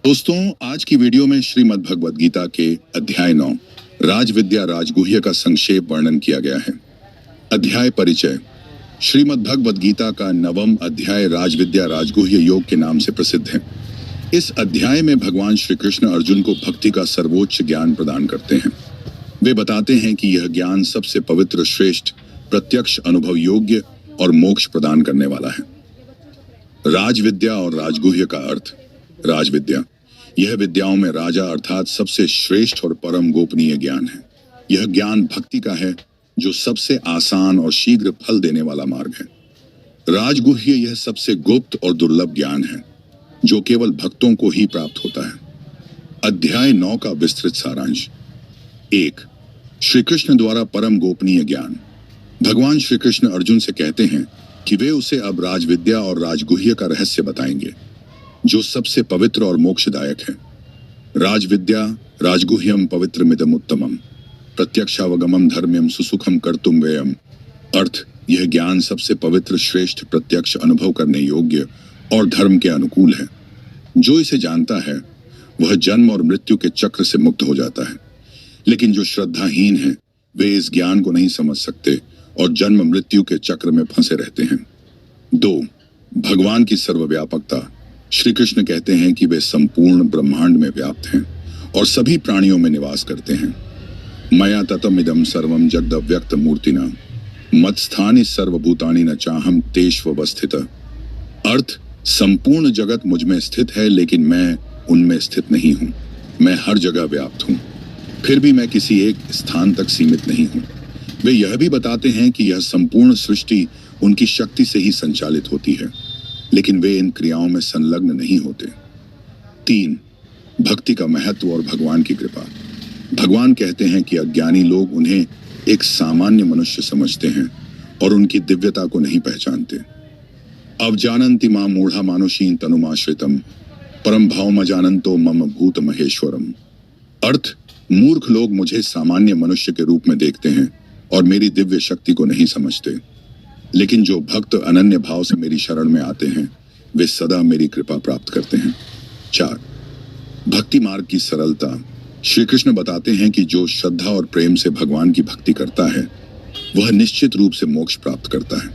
दोस्तों, आज की वीडियो में श्रीमद् भगवद गीता के अध्याय 9 राजविद्या राजगुह्य का संक्षेप वर्णन किया गया है। अध्याय परिचय। श्रीमद् भगवद गीता का 9वां अध्याय राजविद्या राजगुह्य योग के नाम से प्रसिद्ध है। इस अध्याय में भगवान श्री कृष्ण अर्जुन को भक्ति का सर्वोच्च ज्ञान प्रदान करते हैं। वे बताते हैं कि यह ज्ञान सबसे पवित्र, श्रेष्ठ, प्रत्यक्ष, अनुभव योग्य और मोक्ष प्रदान करने वाला है। राजविद्या और राजगुह्य का अर्थ। राजविद्या यह विद्याओं में राजा अर्थात सबसे श्रेष्ठ और परम गोपनीय ज्ञान है। यह ज्ञान भक्ति का है, जो सबसे आसान और शीघ्र फल देने वाला मार्ग है। राजगुह्य यह सबसे गुप्त और दुर्लभ ज्ञान है, जो केवल भक्तों को ही प्राप्त होता है। अध्याय 9 का विस्तृत सारांश। 1. श्री कृष्ण द्वारा परम गोपनीय ज्ञान। भगवान श्री कृष्ण अर्जुन से कहते हैं कि वे उसे अब राजविद्या और राजगुह्य का रहस्य बताएंगे, जो सबसे पवित्र और मोक्षदायक है। राजविद्या राजगुह्यम पवित्रमिदम उत्तमम प्रत्यक्षावगमम धर्म्यम सुसुखम कर्तुम व्ययम। अर्थ, यह ज्ञान सबसे पवित्र, श्रेष्ठ, प्रत्यक्ष, अनुभव करने योग्य और धर्म के अनुकूल है। जो इसे जानता है वह जन्म और मृत्यु के चक्र से मुक्त हो जाता है, लेकिन जो श्रद्धाहीन है वे इस ज्ञान को नहीं समझ सकते और जन्म मृत्यु के चक्र में फंसे रहते हैं। 2. भगवान की सर्वव्यापकता। श्री कृष्ण कहते हैं कि वे संपूर्ण ब्रह्मांड में व्याप्त हैं और सभी प्राणियों में निवास करते हैं। मया ततमिदं सर्वं जगदव्यक्त मूर्तिना मत्स्थानि सर्वभूतानि न चाहम तेष्वस्थित। अर्थ, संपूर्ण जगत मुझ में स्थित है, लेकिन मैं उनमें स्थित नहीं हूँ। मैं हर जगह व्याप्त हूँ, फिर भी मैं किसी एक स्थान तक सीमित नहीं हूँ। वे यह भी बताते हैं कि यह संपूर्ण सृष्टि उनकी शक्ति से ही संचालित होती है, लेकिन वे इन क्रियाओं में संलग्न नहीं होते। 3. भक्ति का महत्व और भगवान की कृपा। भगवान कहते हैं कि अज्ञानी लोग उन्हें एक सामान्य मनुष्य समझते हैं और उनकी दिव्यता को नहीं पहचानते। अवजानन्ति मां मूढ़ा मानुषीं तनुमाश्रितम परम भावम अजानन्तो मम भूत महेश्वरम। अर्थ, मूर्ख लोग मुझे सामान्य मनुष्य के रूप में देखते हैं और मेरी दिव्य शक्ति को नहीं समझते, लेकिन जो भक्त अनन्य भाव से मेरी शरण में आते हैं वे सदा मेरी कृपा प्राप्त करते हैं। 4. भक्ति मार्ग की सरलता। श्री कृष्ण बताते हैं कि जो श्रद्धा और प्रेम से भगवान की भक्ति करता है वह निश्चित रूप से मोक्ष प्राप्त करता है।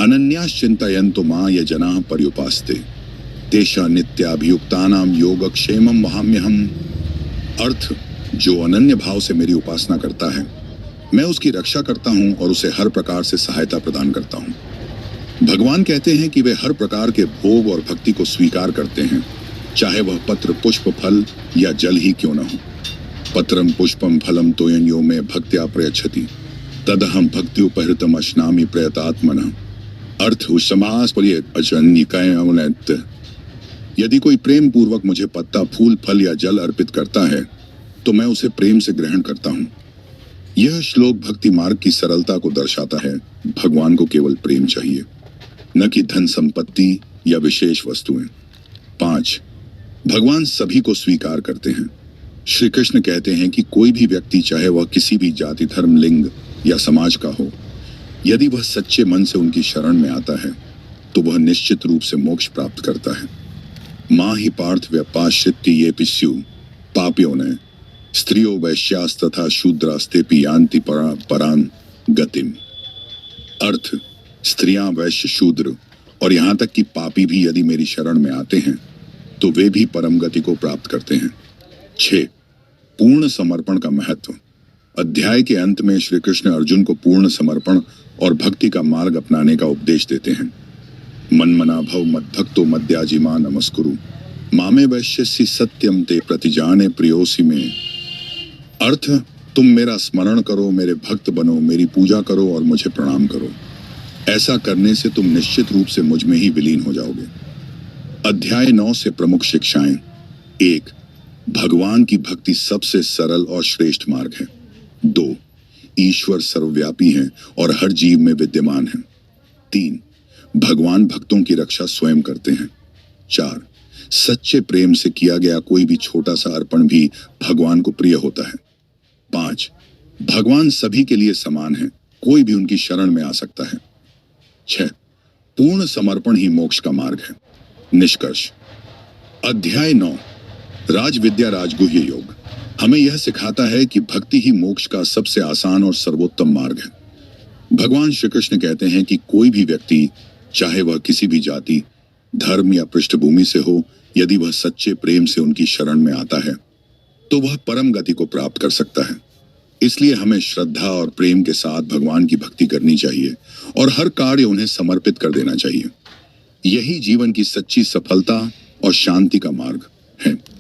अनन्याश्चिन्तयन्तो मां ये जनाः पर्युपास्ते तेषा नित्याभियुक्तानां योगक्षेमं वहाम्यहम्। अर्थ, जो अनन्य भाव से मेरी उपासना करता है मैं उसकी रक्षा करता हूं और उसे हर प्रकार से सहायता प्रदान करता हूं। भगवान कहते हैं कि वे हर प्रकार के भोग और भक्ति को स्वीकार करते हैं, चाहे वह पत्र, पुष्प, फल या जल ही क्यों न हो। पत्रम पुष्पम फलम तोयन्यो में भक्त्या प्रयच्छति तदहम भक्ति उपहृतम अश्नामि प्रयतात्मनः। अर्थ, समास पर यदि कोई प्रेम पूर्वक मुझे पत्ता, फूल, फल या जल अर्पित करता है तो मैं उसे प्रेम से ग्रहण करता हूं। यह श्लोक भक्ति मार्ग की सरलता को दर्शाता है। भगवान को केवल प्रेम चाहिए, न कि धन संपत्ति या विशेष वस्तुएं। 5. भगवान सभी को स्वीकार करते हैं। श्री कृष्ण कहते हैं कि कोई भी व्यक्ति, चाहे वह किसी भी जाति, धर्म, लिंग या समाज का हो, यदि वह सच्चे मन से उनकी शरण में आता है तो वह निश्चित रूप से मोक्ष प्राप्त करता है। मां ही पार्थ व्यपाश्रित्य ये पिस्यु पापियों ने स्त्रियो वैश्यास तथा शूद्रास्तेपि यान्ति परान गतिम। अर्थ, स्त्रियां, वैश्य, शूद्र और यहाँ तक कि पापी भी यदि मेरी शरण में आते हैं तो वे भी परम गति को प्राप्त करते हैं। 6. पूर्ण समर्पण का महत्व। अध्याय के अंत में श्री कृष्ण अर्जुन को पूर्ण समर्पण और भक्ति का मार्ग अपनाने का उपदेश देते हैं। मन्मना भव मद्भक्तो मद्याजिमा नमस्कुरु मामे वैश्यसि सत्यम ते प्रतिजाने प्रियोसि में। अर्थ, तुम मेरा स्मरण करो, मेरे भक्त बनो, मेरी पूजा करो और मुझे प्रणाम करो। ऐसा करने से तुम निश्चित रूप से मुझ में ही विलीन हो जाओगे। अध्याय 9 से प्रमुख शिक्षाएं। 1. भगवान की भक्ति सबसे सरल और श्रेष्ठ मार्ग है। 2. ईश्वर सर्वव्यापी हैं और हर जीव में विद्यमान है। 3. भगवान भक्तों की रक्षा स्वयं करते हैं। 4. सच्चे प्रेम से किया गया कोई भी छोटा सा अर्पण भी भगवान को प्रिय होता है। 5. भगवान सभी के लिए समान है, कोई भी उनकी शरण में आ सकता है। 6. पूर्ण समर्पण ही मोक्ष का मार्ग है। निष्कर्ष। अध्याय 9 राज विद्या राजगुह्य योग हमें यह सिखाता है कि भक्ति ही मोक्ष का सबसे आसान और सर्वोत्तम मार्ग है। भगवान श्री कृष्ण कहते हैं कि कोई भी व्यक्ति, चाहे वह किसी भी जाति, धर्म या पृष्ठभूमि से हो, यदि वह सच्चे प्रेम से उनकी शरण में आता है तो वह परम गति को प्राप्त कर सकता है। इसलिए हमें श्रद्धा और प्रेम के साथ भगवान की भक्ति करनी चाहिए और हर कार्य उन्हें समर्पित कर देना चाहिए। यही जीवन की सच्ची सफलता और शांति का मार्ग है।